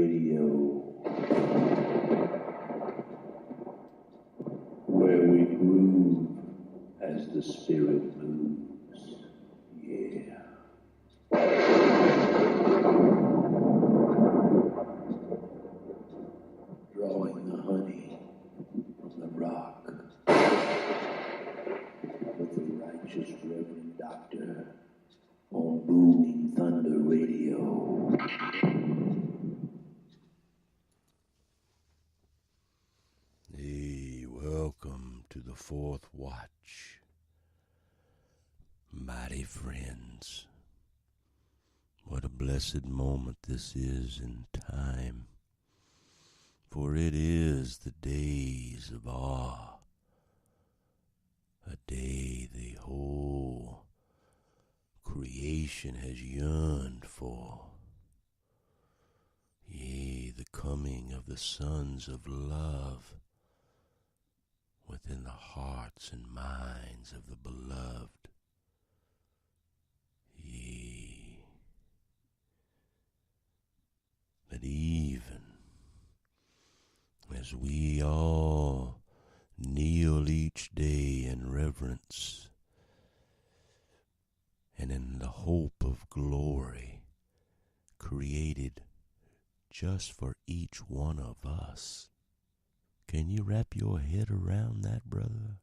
Radio, where we groove as the spirit moves. Yeah. Drawing the honey from the rock with the righteous Reverend Doctor on Booming Thunder Radio. Hey, welcome to the fourth watch, mighty friends. What a blessed moment this is in time, for it is the days of awe, a day the whole creation has yearned for. Yea, the coming of the sons of love within the hearts and minds of the beloved. Yea, but even as we all kneel each day in reverence and in the hope of glory created just for each one of us. Can you wrap your head around that, brother?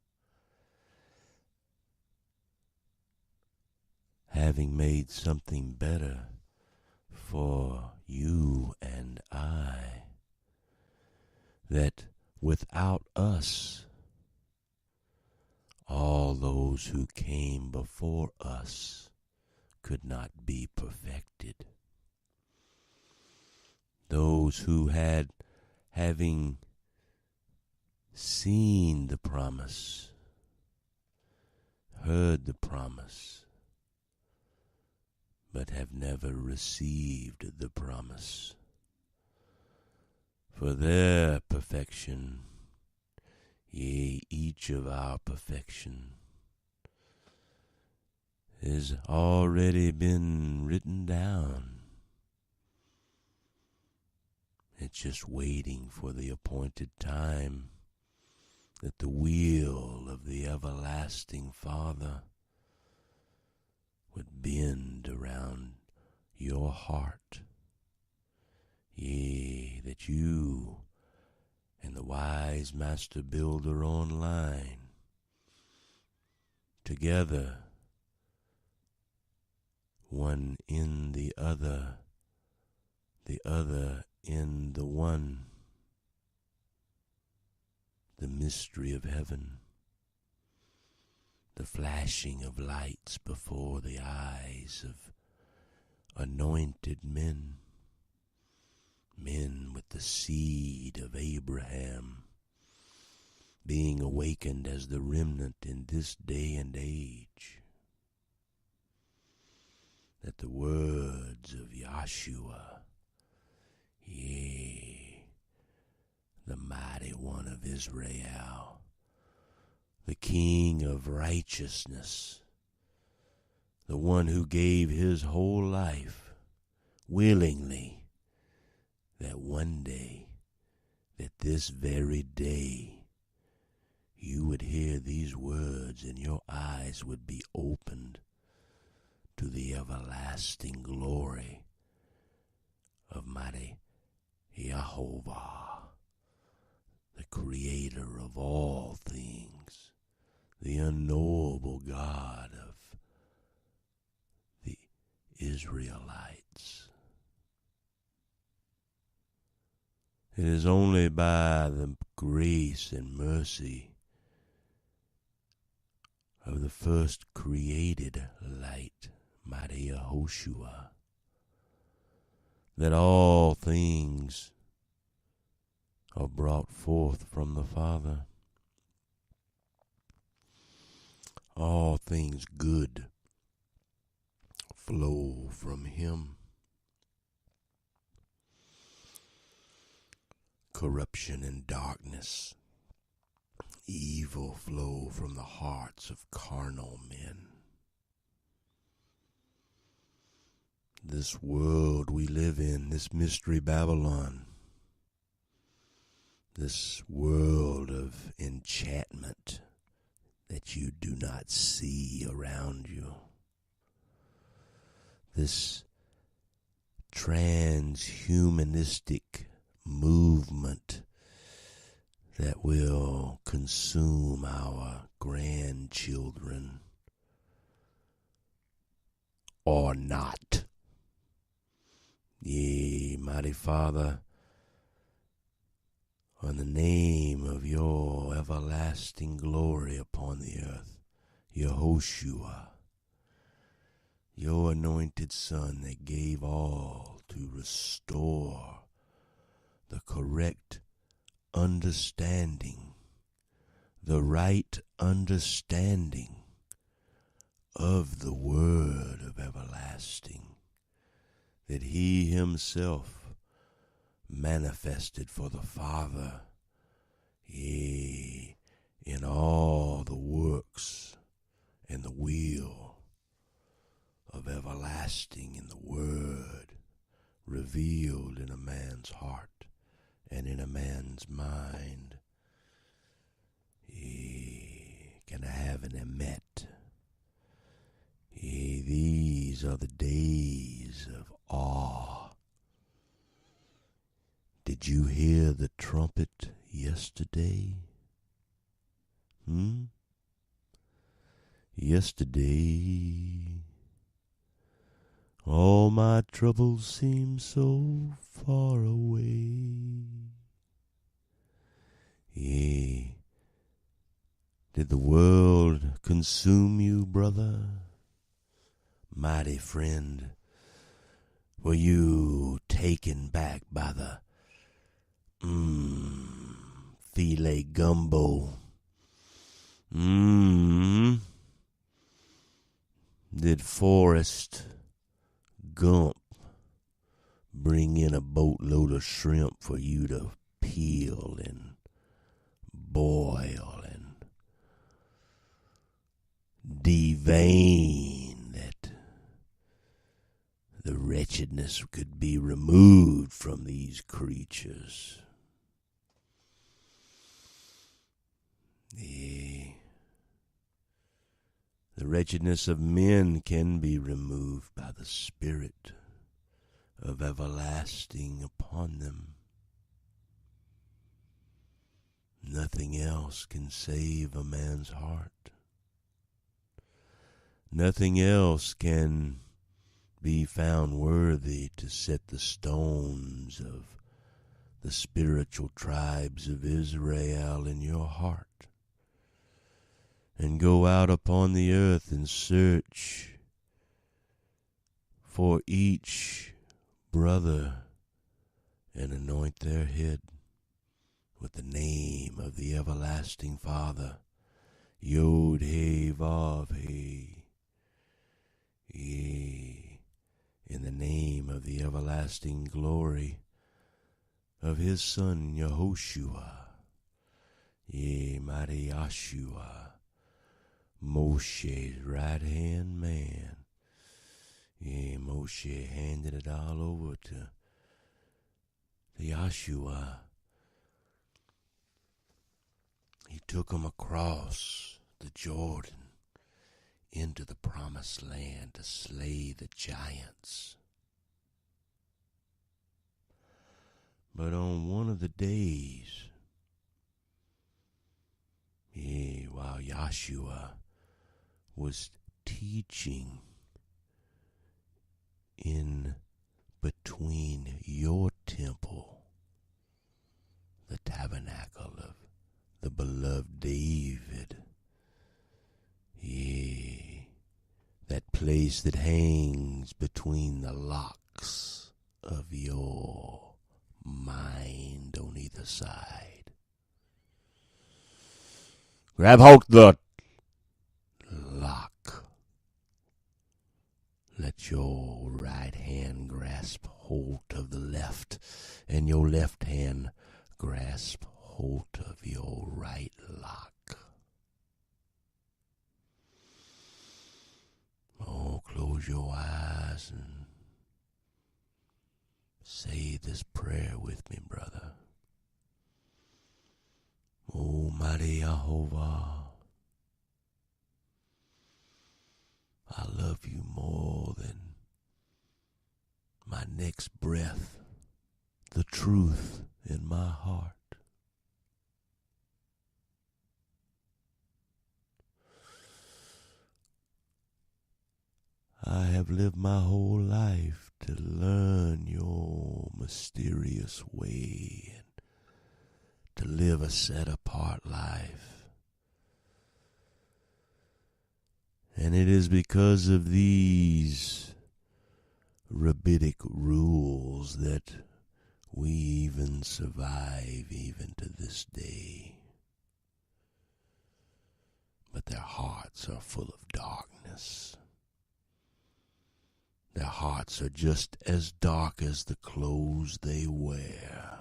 Having made something better for you and I, that without us, all those who came before us could not be perfected. Those who having seen the promise, heard the promise, but have never received the promise. For their perfection, yea, each of our perfection, has already been written down. It's just waiting for the appointed time that the wheel of the everlasting Father would bend around your heart. Yea, that you and the wise master builder online together, one in the other in the one, the mystery of heaven, the flashing of lights before the eyes of anointed men, men with the seed of Abraham, being awakened as the remnant in this day and age, that the words of Yahshua, yea, the mighty one of Israel, the King of righteousness, the one who gave his whole life willingly, that one day, that this very day, you would hear these words and your eyes would be opened to the everlasting glory of mighty Yahovah, the creator of all things, the unknowable God of the Israelites. It is only by the grace and mercy of the first created light, mighty Yahoshua, that all things are brought forth from the Father. All things good flow from him. Corruption and darkness, evil flow from the hearts of carnal men. This world we live in, this mystery Babylon, this world of enchantment that you do not see around you, this transhumanistic movement that will consume our grandchildren or not. Yea, mighty Father, in the name of your everlasting glory upon the earth, Yehoshua, your anointed Son that gave all to restore the correct understanding, the right understanding of the word of everlasting, that he himself manifested for the Father, yea, in all the works and the will of everlasting in the word revealed in a man's heart and in a man's mind. Yea, can I have an emet? Yea, these are the days of awe. Did you hear the trumpet yesterday? Yesterday, all my troubles seem so far away. Yea, did the world consume you, brother? Mighty friend, were you taken back by the filet gumbo? Did Forrest Gump bring in a boatload of shrimp for you to peel and boil and devein, that the wretchedness could be removed from these creatures? The wretchedness of men can be removed by the Spirit of everlasting upon them. Nothing else can save a man's heart. Nothing else can be found worthy to set the stones of the spiritual tribes of Israel in your heart, and go out upon the earth and search for each brother and anoint their head with the name of the everlasting Father, Yod He Vav He. Yea, in the name of the everlasting glory of his Son Yehoshua, yea, mighty Yeshua, Moshe's right-hand man. Yea, Moshe handed it all over to Yeshua. He took him across the Jordan into the promised land to slay the giants. But on one of the days, while Yeshua was teaching in between your temple, the tabernacle of the beloved David, that place that hangs between the locks of your mind on either side. Grab hold the lock. Let your right hand grasp hold of the left, and your left hand grasp hold of your right lock. Oh, close your eyes and Say this prayer with me, brother. Almighty Jehovah, I love you more than my next breath, the truth in my heart. I have lived my whole life to learn your mysterious way and to live a set-apart life. And it is because of these rabbinic rules that we even survive even to this day. But their hearts are full of darkness. Their hearts are just as dark as the clothes they wear.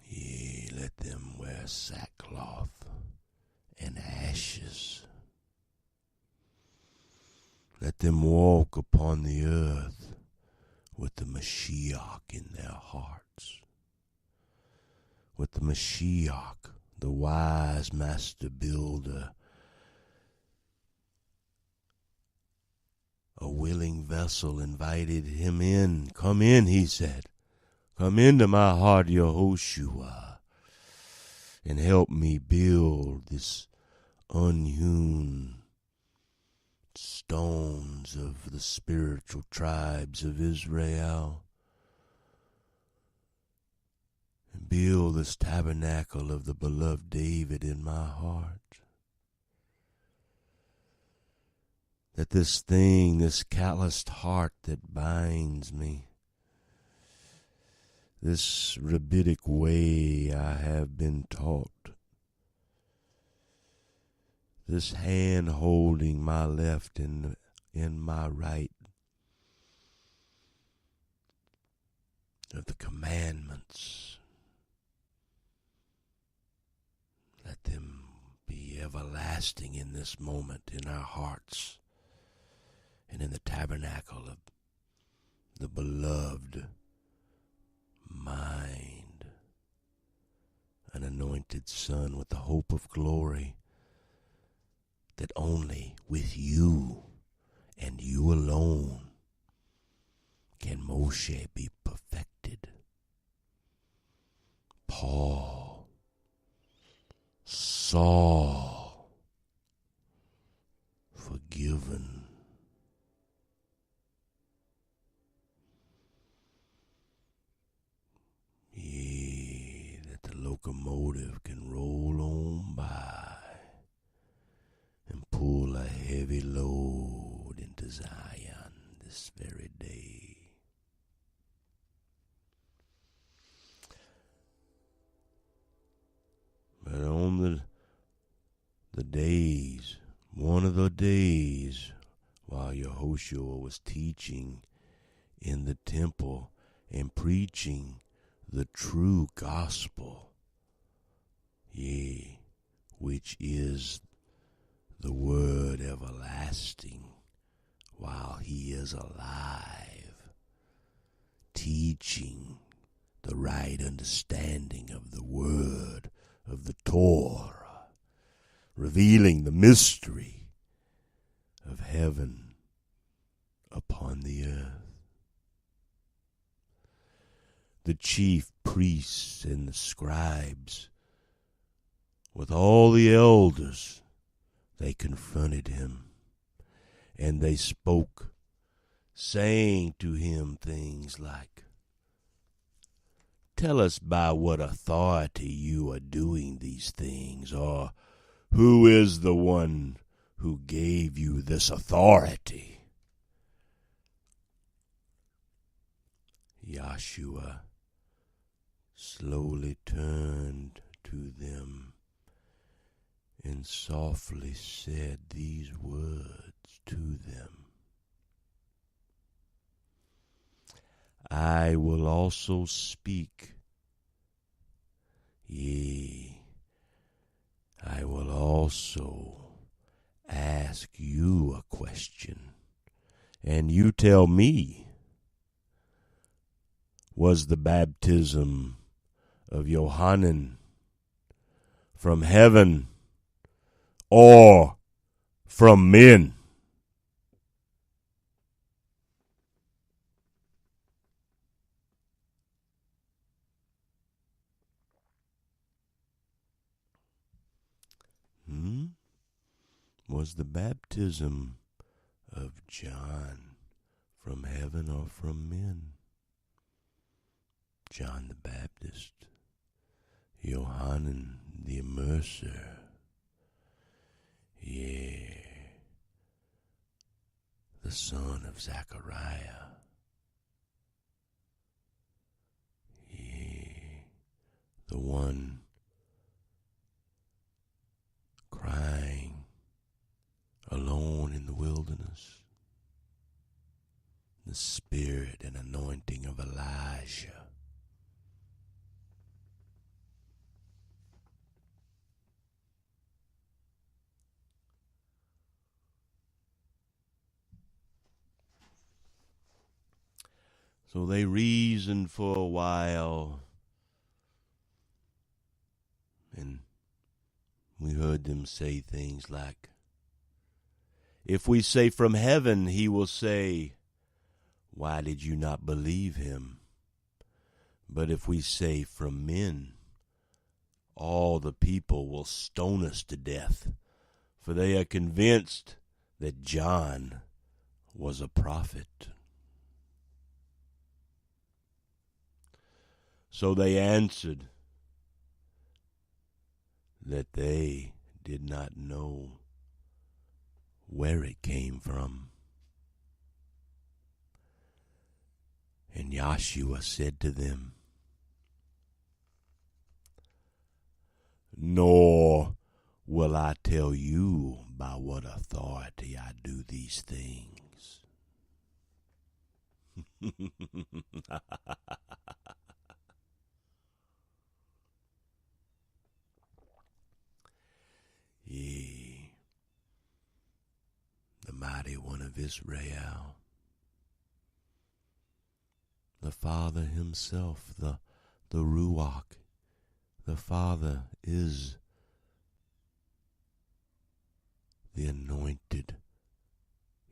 Yea, let them wear sackcloth and ashes. Let them walk upon the earth with the Mashiach in their hearts. With the Mashiach, the wise master builder, a willing vessel invited him in. Come in, he said. Come into my heart, Yehoshua, and help me build this unhewn stones of the spiritual tribes of Israel. And build this tabernacle of the beloved David in my heart. That this thing, this calloused heart that binds me, this rabbinic way I have been taught, this hand holding my left and in my right of the commandments, let them be everlasting in this moment in our hearts and in the tabernacle of the beloved mind, an anointed son with the hope of glory, that only with you and you alone can Moshe be perfected. Paul, Saul, forgiven. Yea, that the locomotive can roll on by and pull a heavy load into Zion this very day. But on the days, one of the days, while Yehoshua was teaching in the temple and preaching the true gospel, yea, which is the word everlasting, while he is alive, teaching the right understanding of the word of the Torah, revealing the mystery of heaven upon the earth. The chief priests and the scribes, with all the elders, they confronted him, and they spoke, saying to him things like, "Tell us by what authority you are doing these things, or who is the one who gave you this authority?" Yahshua slowly turned to them and softly said these words to them: "I will also speak, yea, I will also ask you a question, And you tell me, was the baptism of Johanan from heaven or from men? Was the baptism of John from heaven or from men? John the Baptist, Johanan the Immerser, yeah, the son of Zechariah, yeah, the one crying alone in the wilderness, the spirit and anointing of Elijah. So they reasoned for a while, and we heard them say things like, if we say from heaven, he will say, why did you not believe him? But if we say from men, all the people will stone us to death, for they are convinced that John was a prophet. So they answered that they did not know where it came from. And Yahshua said to them, nor will I tell you by what authority I do these things. Ye, the mighty one of Israel, the Father himself, the Ruach, the Father is the anointed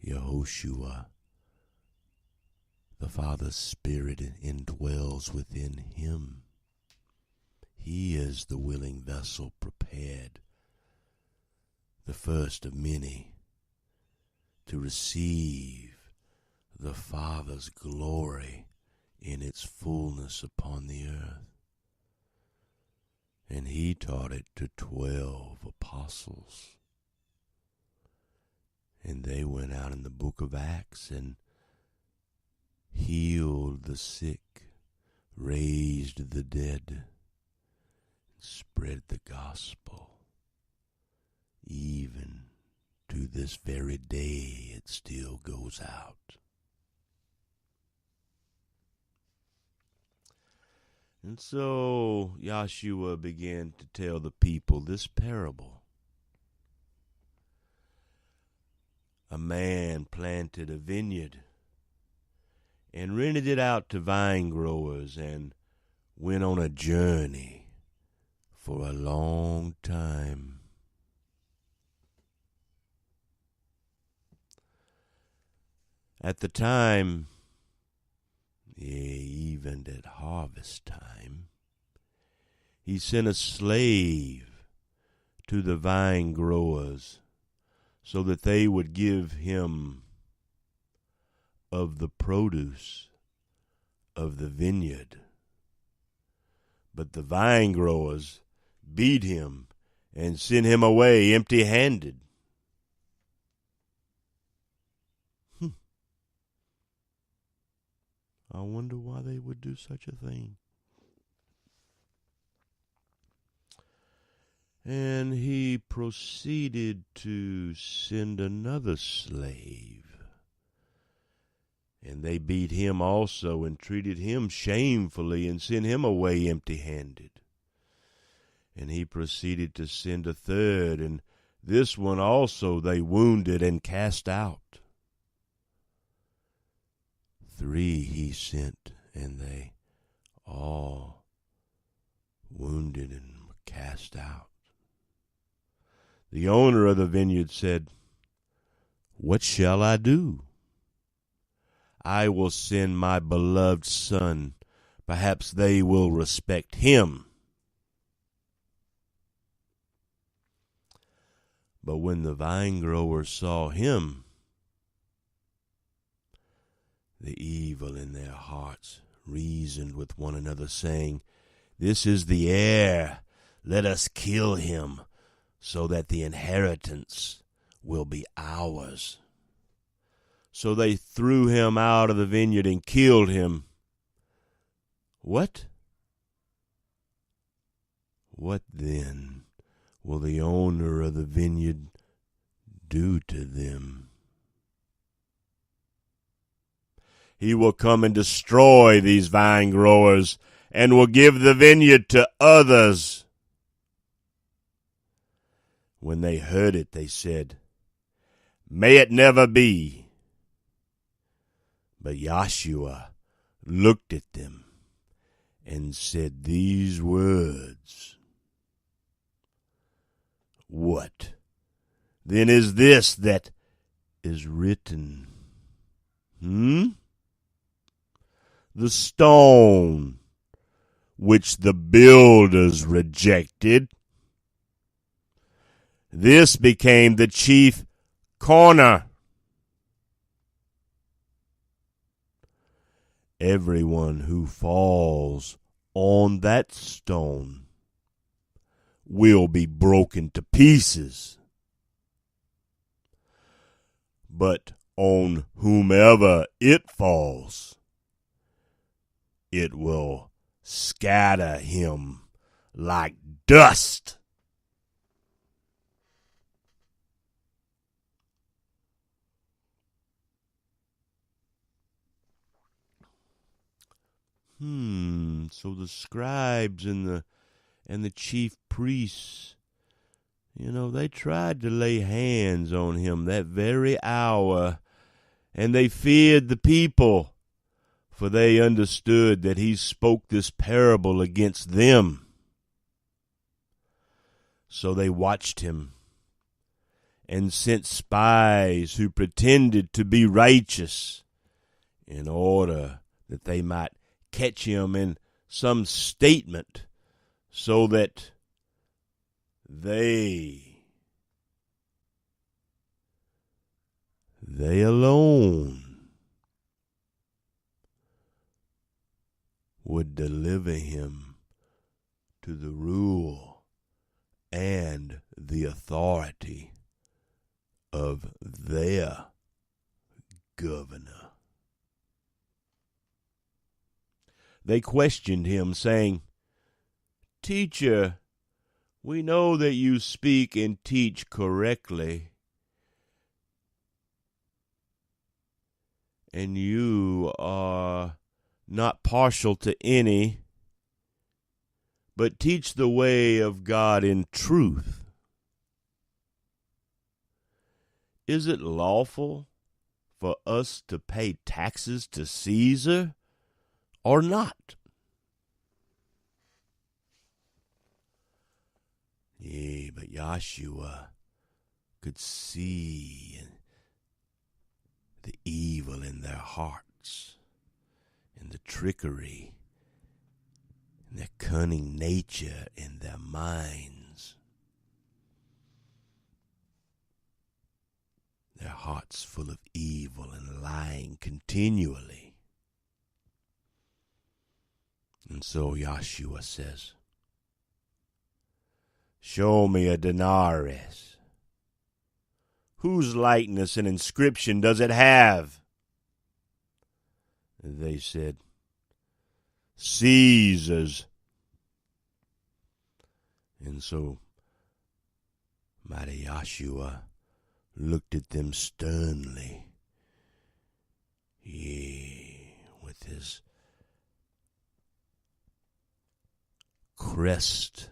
Yehoshua. The Father's Spirit indwells within him. He is the willing vessel prepared, the first of many, to receive the Father's glory in its fullness upon the earth. And he taught it to 12 apostles. And they went out in the book of Acts and healed the sick, raised the dead, spread the gospel. Even to this very day, it still goes out. And so Yahshua began to tell the people this parable. A man planted a vineyard and rented it out to vine growers and went on a journey for a long time. At the time, even at harvest time, he sent a slave to the vine growers so that they would give him of the produce of the vineyard. But the vine growers beat him and sent him away empty-handed. I wonder why they would do such a thing. And he proceeded to send another slave. And they beat him also and treated him shamefully and sent him away empty-handed. And he proceeded to send a third, and this one also they wounded and cast out. 3 he sent, and they all wounded and were cast out. The owner of the vineyard said, "What shall I do? I will send my beloved son. Perhaps they will respect him." But when the vine growers saw him, the evil in their hearts reasoned with one another, saying, "This is the heir. Let us kill him, so that the inheritance will be ours." So they threw him out of the vineyard and killed him. What? What then will the owner of the vineyard do to them? He will come and destroy these vine growers and will give the vineyard to others. When they heard it, they said, "May it never be." But Joshua looked at them and said these words, "What then is this that is written? The stone which the builders rejected, this became the chief corner. Everyone who falls on that stone will be broken to pieces. But on whomever it falls, it will scatter him like dust." So the scribes and the chief priests, they tried to lay hands on him that very hour, and they feared the people, for they understood that he spoke this parable against them. So they watched him and sent spies who pretended to be righteous in order that they might catch him in some statement, so that they alone would deliver him to the rule and the authority of their governor. They questioned him, saying, "Teacher, we know that you speak and teach correctly, and you are not partial to any, but teach the way of God in truth. Is it lawful for us to pay taxes to Caesar or not?" Yea, but Joshua could see the evil in their hearts, and the trickery, and their cunning nature in their minds. Their hearts full of evil and lying continually. And so Joshua says, "Show me a denarius. Whose likeness and inscription does it have?" They said, "Caesar's." And so mighty Joshua looked at them sternly, yea, with his crest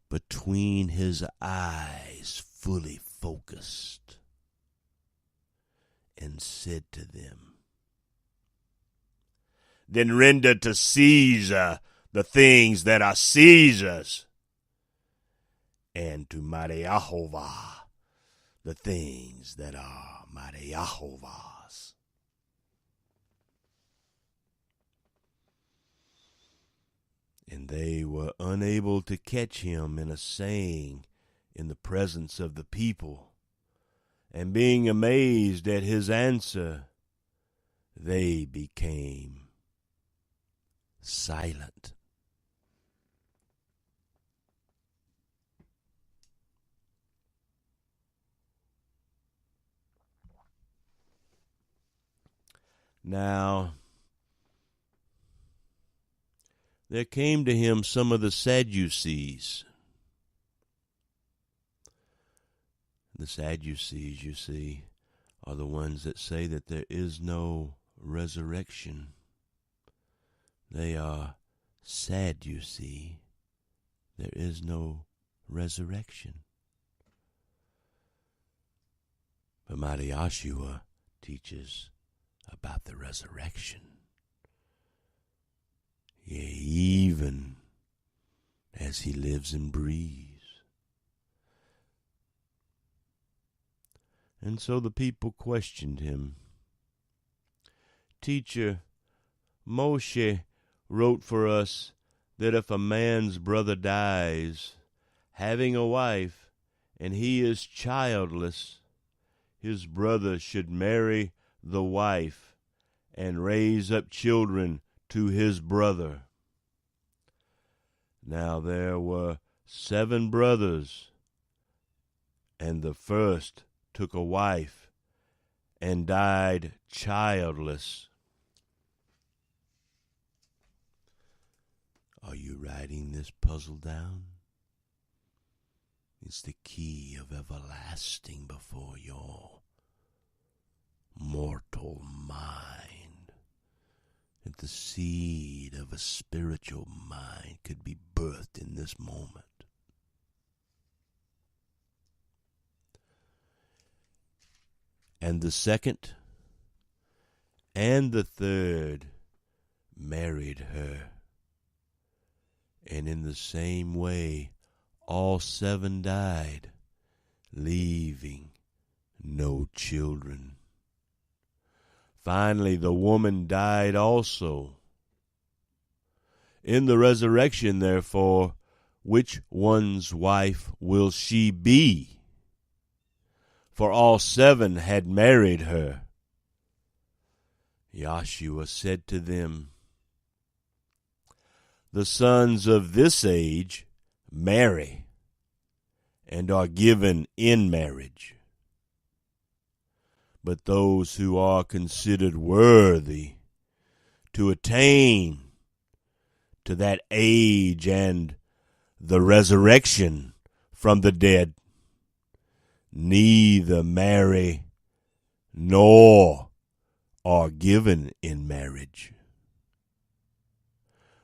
between his eyes fully focused, and said to them, then render to Caesar the things that are Caesar's, and to mighty Jehovah the things that are mighty Jehovah's. And they were unable to catch him in a saying in the presence of the people. And being amazed at his answer, they became silent. Now, there came to him some of the Sadducees. The Sadducees, you see, are the ones that say that there is no resurrection. They are sad, you see. There is no resurrection. But mighty Yahshua teaches about the resurrection. Yea, even as he lives and breathes. And so the people questioned him. Teacher, Moshe wrote for us that if a man's brother dies, having a wife, and he is childless, his brother should marry the wife and raise up children to his brother. Now there were 7 brothers, and the first took a wife and died childless. Are you writing this puzzle down? It's the key of everlasting before your mortal mind. That the seed of a spiritual mind could be birthed in this moment. And the second and the third married her. And in the same way, all 7 died, leaving no children. Finally, the woman died also. In the resurrection, therefore, which one's wife will she be? For all 7 had married her. Yahshua said to them, the sons of this age marry and are given in marriage. But those who are considered worthy to attain to that age and the resurrection from the dead neither marry nor are given in marriage.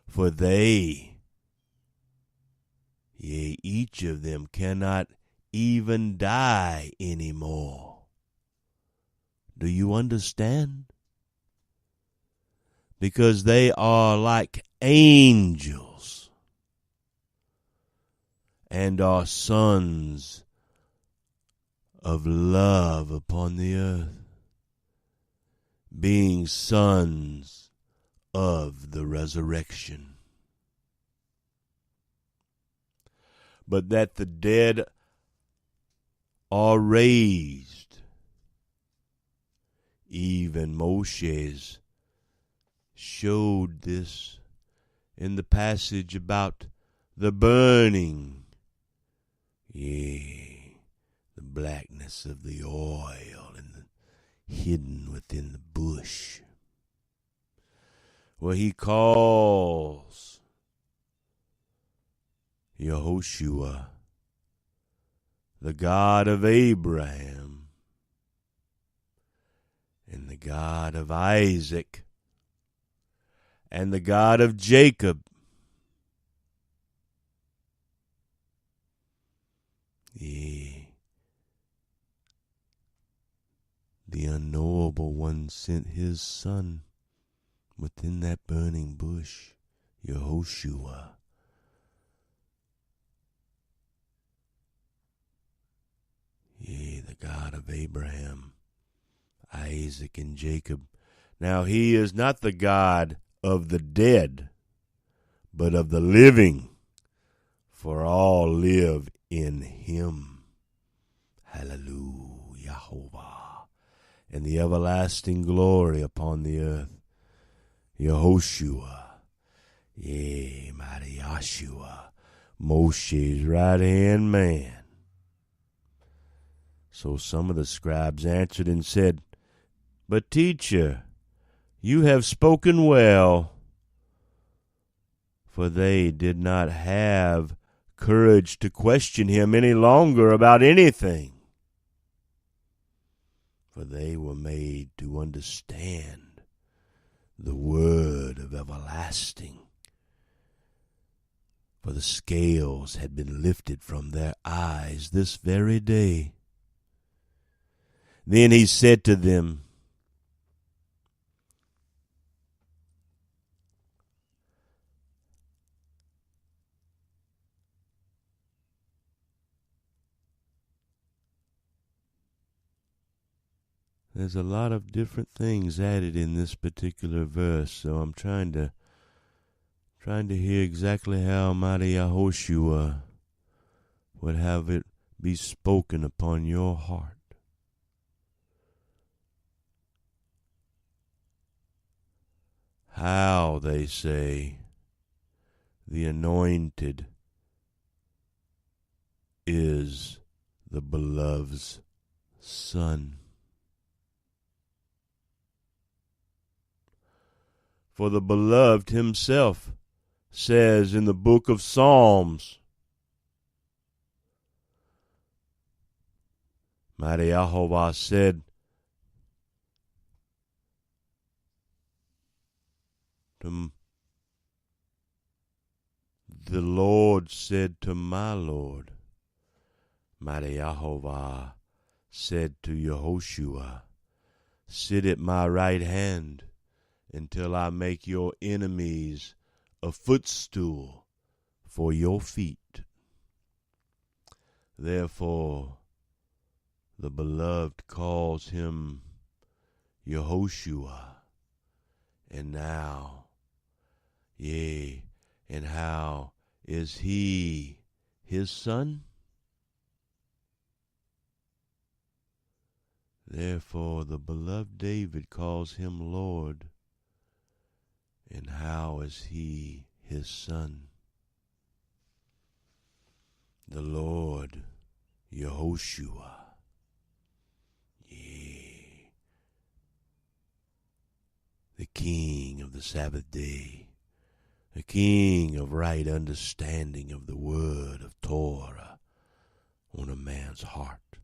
For they, yea, each of them cannot even die anymore. Do you understand? Because they are like angels and are sons of love upon the earth, being sons of the resurrection. But that the dead are raised, even Moses showed this in the passage about the burning, yea, the blackness of the oil and the hidden within the bush, where he calls Yehoshua the God of Abraham and the God of Isaac and the God of Jacob. Yea, the unknowable one sent his Son within that burning bush, Yehoshua. Yea, the God of Abraham, Isaac, and Jacob. Now he is not the God of the dead, but of the living, for all live in him. Hallelujah, Jehovah. And the everlasting glory upon the earth, Yehoshua. Yea, mighty Yahshua, Moshe's right-hand man. So some of the scribes answered and said, But teacher, you have spoken well. For they did not have courage to question him any longer about anything. For they were made to understand the word of everlasting. For the scales had been lifted from their eyes this very day. Then he said to them, There's a lot of different things added in this particular verse, so I'm trying to hear exactly how mighty Yehoshua would have it be spoken upon your heart. How, they say, the Anointed is the Beloved's Son. For the Beloved himself says in the book of Psalms, mighty Jehovah said, the Lord said to my Lord, mighty Jehovah said to Yehoshua, sit at my right hand until I make your enemies a footstool for your feet. Therefore, the Beloved calls him Yehoshua. And now, yea, and how is he his son? Therefore, the beloved David calls him Lord. And how is he his son? The Lord, Yehoshua. Yea, the King of the Sabbath day, the King of right understanding of the word of Torah on a man's heart,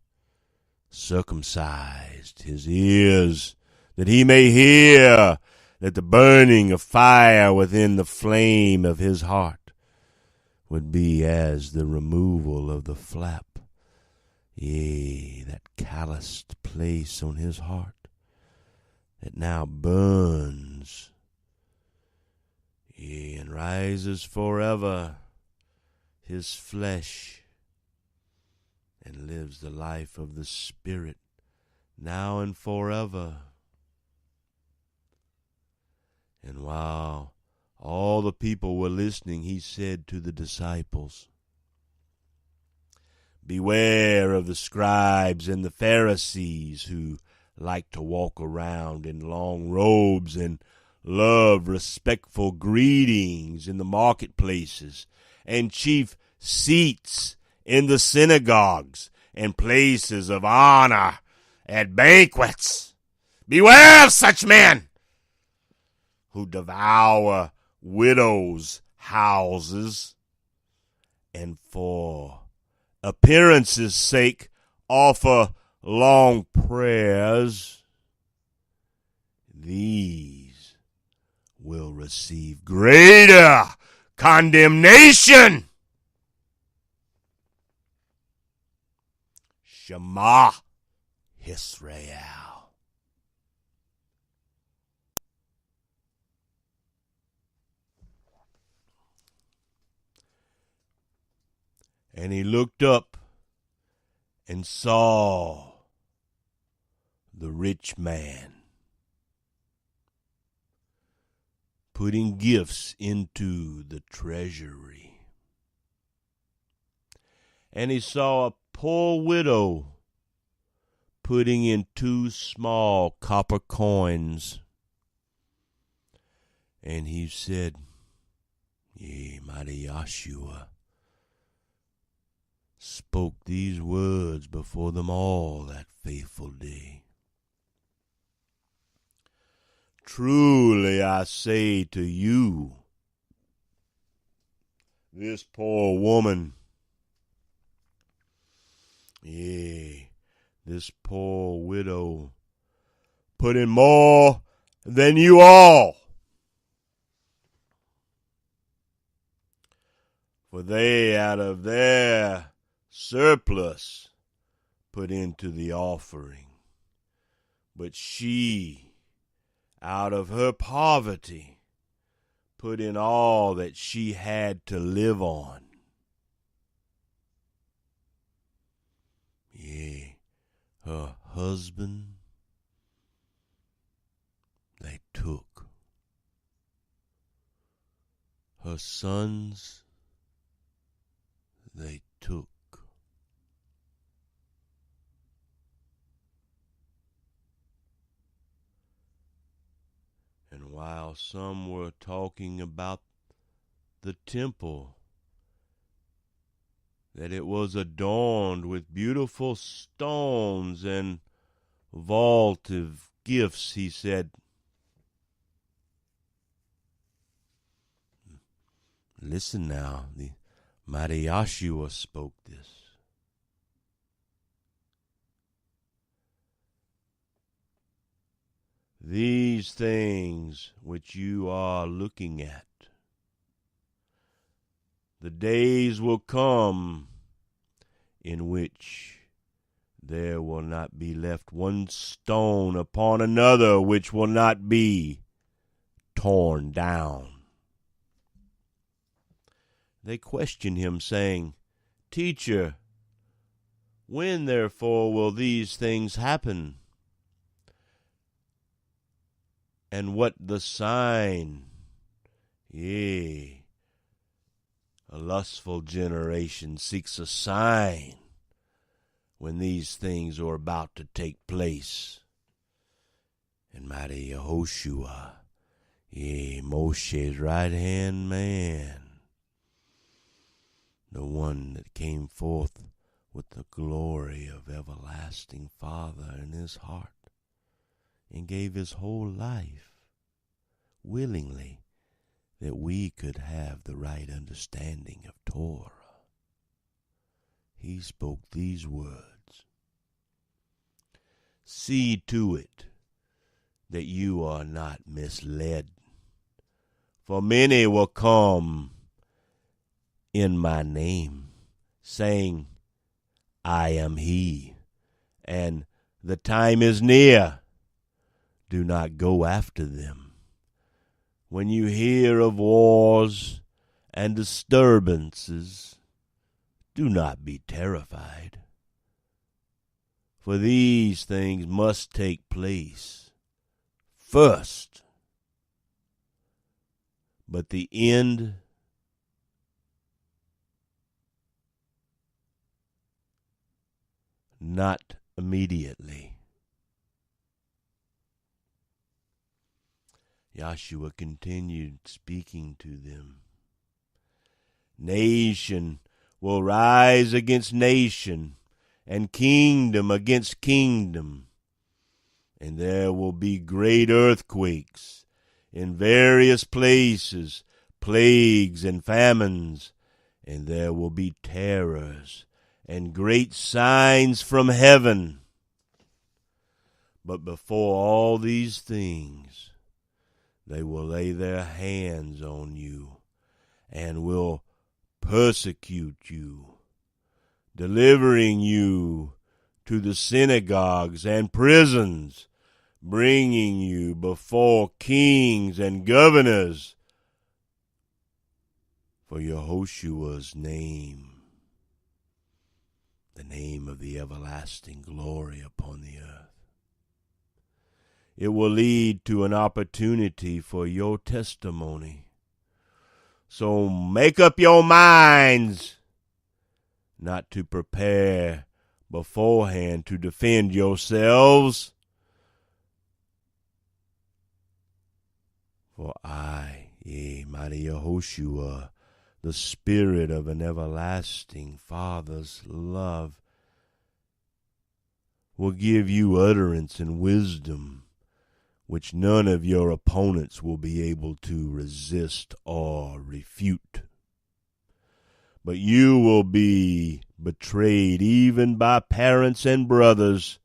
circumcised his ears that he may hear, that the burning of fire within the flame of his heart would be as the removal of the flap, yea, that calloused place on his heart that now burns, yea, and rises forever his flesh, and lives the life of the Spirit now and forever. And while all the people were listening, he said to the disciples, beware of the scribes and the Pharisees who like to walk around in long robes and love respectful greetings in the marketplaces and chief seats in the synagogues and places of honor at banquets. Beware of such men who devour widows' houses and for appearance's sake offer long prayers. These will receive greater condemnation. Shema Israel. And he looked up and saw the rich man putting gifts into the treasury. And he saw a poor widow putting in 2 small copper coins. And he said, mighty Yahshua spoke these words before them all that faithful day. Truly I say to you, this poor woman, this poor widow, put in more than you all. For they out of their surplus put into the offering. But she, out of her poverty, put in all that she had to live on. Her husband, they took. Her sons, they took. And while some were talking about the temple, that it was adorned with beautiful stones and vaultive gifts, he said, listen now, the mighty Yahshua spoke this. These things which you are looking at, the days will come in which there will not be left one stone upon another which will not be torn down. They questioned him, saying, Teacher, when therefore will these things happen? And what the sign? Yea, a lustful generation seeks a sign when these things are about to take place. And mighty Yehoshua, Moshe's right-hand man, the one that came forth with the glory of everlasting Father in his heart, and gave his whole life willingly that we could have the right understanding of Torah. He spoke these words. See to it that you are not misled, for many will come in my name, saying, I am he, and the time is near. Do not go after them. When you hear of wars and disturbances, do not be terrified, for these things must take place first, but the end not immediately. Yahshua continued speaking to them. Nation will rise against nation, and kingdom against kingdom, and there will be great earthquakes in various places, plagues and famines, and there will be terrors and great signs from heaven. But before all these things, they will lay their hands on you and will persecute you, delivering you to the synagogues and prisons, bringing you before kings and governors for Yehoshua's name. the name of the everlasting glory upon the earth. It will lead to an opportunity for your testimony. So make up your minds not to prepare beforehand to defend yourselves. For I, mighty Yehoshua, the Spirit of an everlasting Father's love, will give you utterance and wisdom which none of your opponents will be able to resist or refute. But you will be betrayed even by parents and brothers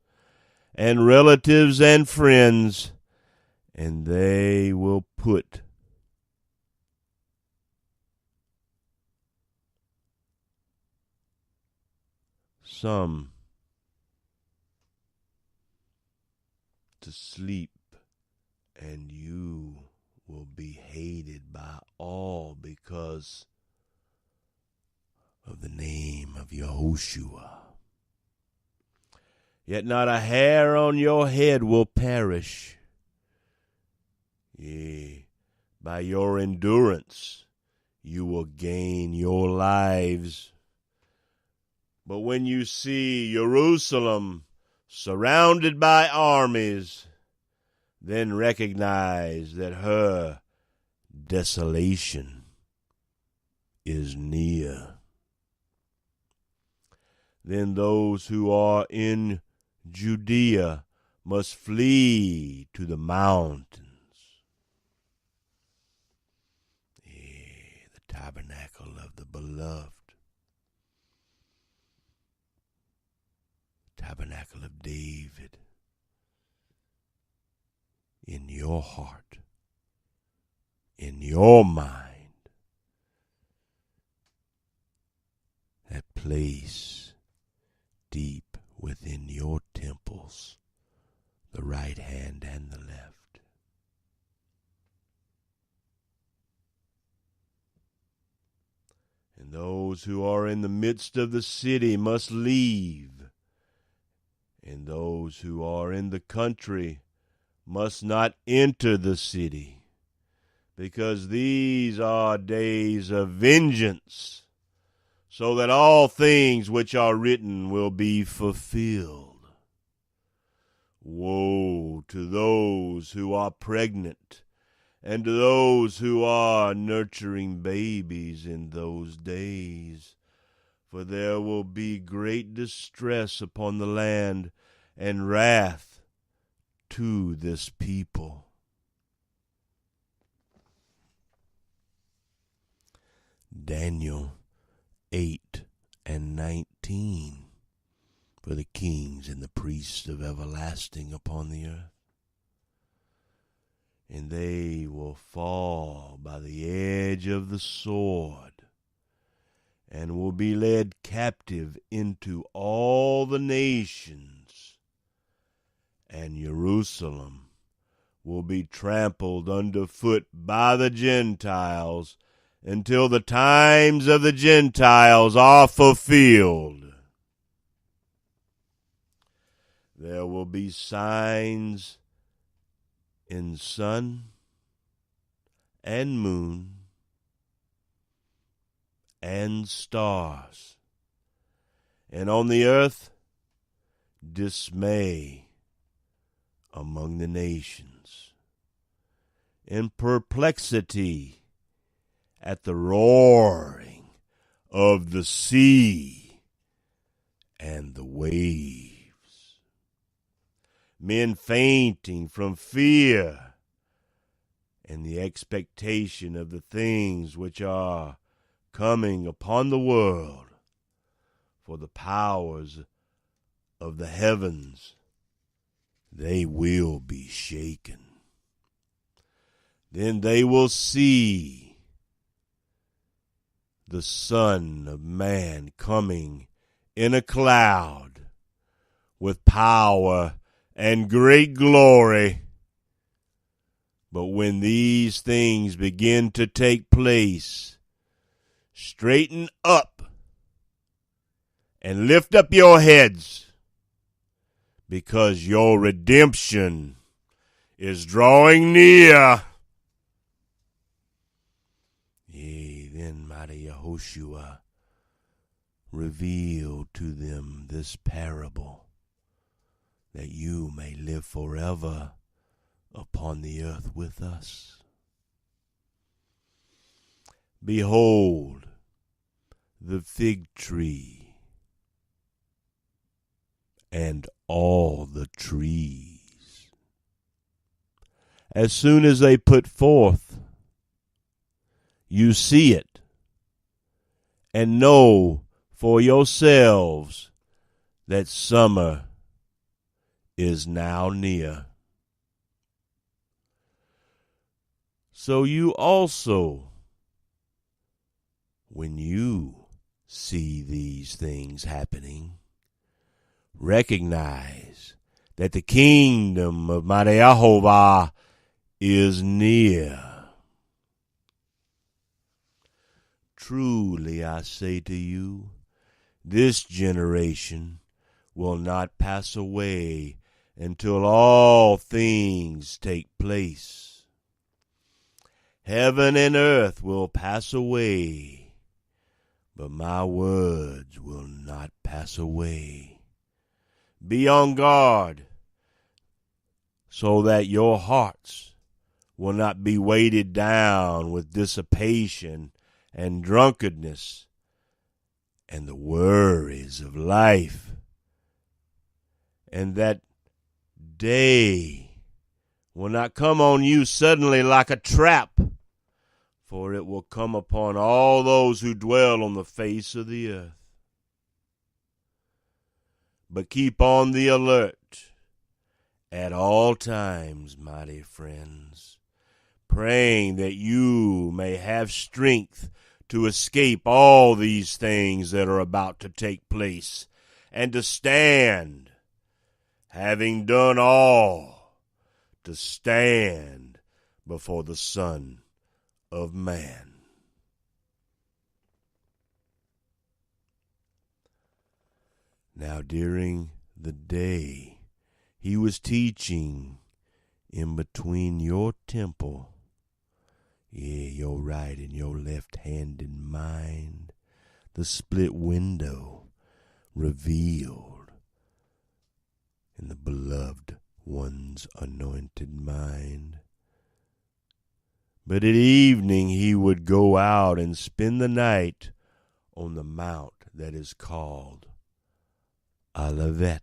and relatives and friends, and they will put some to sleep, and you will be hated by all because of the name of Yahushua. Yet not a hair on your head will perish. Yea, by your endurance you will gain your lives. But when you see Jerusalem surrounded by armies, then recognize that her desolation is near. Then those who are in Judea must flee to the mountains. The tabernacle of the beloved, tabernacle of David, in your heart, in your mind, that place deep within your temples, the right hand and the left. And those who are in the midst of the city must leave, and those who are in the country must not enter the city, because these are days of vengeance, so that all things which are written will be fulfilled. Woe to those who are pregnant, and to those who are nurturing babies in those days, for there will be great distress upon the land, and wrath to this people. Daniel 8:19, for the kings and the priests of everlasting upon the earth. And they will fall by the edge of the sword, and will be led captive into all the nations, and Jerusalem will be trampled underfoot by the Gentiles until the times of the Gentiles are fulfilled. There will be signs in sun and moon and stars, and on the earth dismay among the nations, in perplexity at the roaring of the sea and the waves, men fainting from fear and the expectation of the things which are coming upon the world, for the powers of the heavens, they will be shaken. Then they will see the Son of Man coming in a cloud with power and great glory. But when these things begin to take place, straighten up and lift up your heads, because your redemption is drawing near. Yea, then mighty Yehoshua revealed to them this parable, that you may live forever upon the earth with us. Behold, the fig tree and all the trees. As soon as they put forth, you see it, and know for yourselves that summer is now near. So you also, when you see these things happening, recognize that the kingdom of mighty Yehovah is near. Truly I say to you, this generation will not pass away until all things take place. Heaven and earth will pass away, but my words will not pass away. Be on guard, so that your hearts will not be weighted down with dissipation and drunkenness and the worries of life, and that day will not come on you suddenly like a trap, for it will come upon all those who dwell on the face of the earth. But keep on the alert at all times, mighty friends, praying that you may have strength to escape all these things that are about to take place, and to stand, having done all, to stand before the Son of Man. Now during the day he was teaching in between your temple, your right and your left hand in mine, the split window revealed in the beloved one's anointed mind. But at evening he would go out and spend the night on the mount that is called Olivet.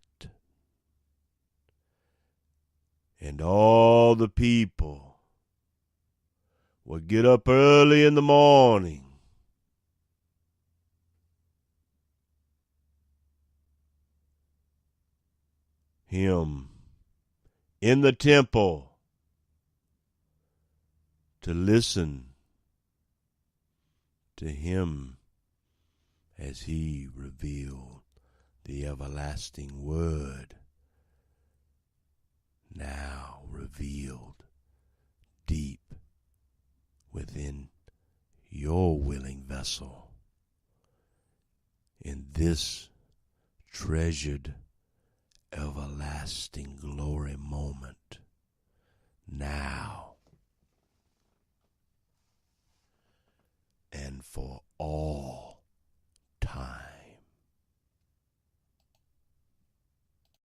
And all the people would get up early in the morning him in the temple to listen to him as he revealed the everlasting word, now revealed deep within your willing vessel in this treasured everlasting glory moment, now and for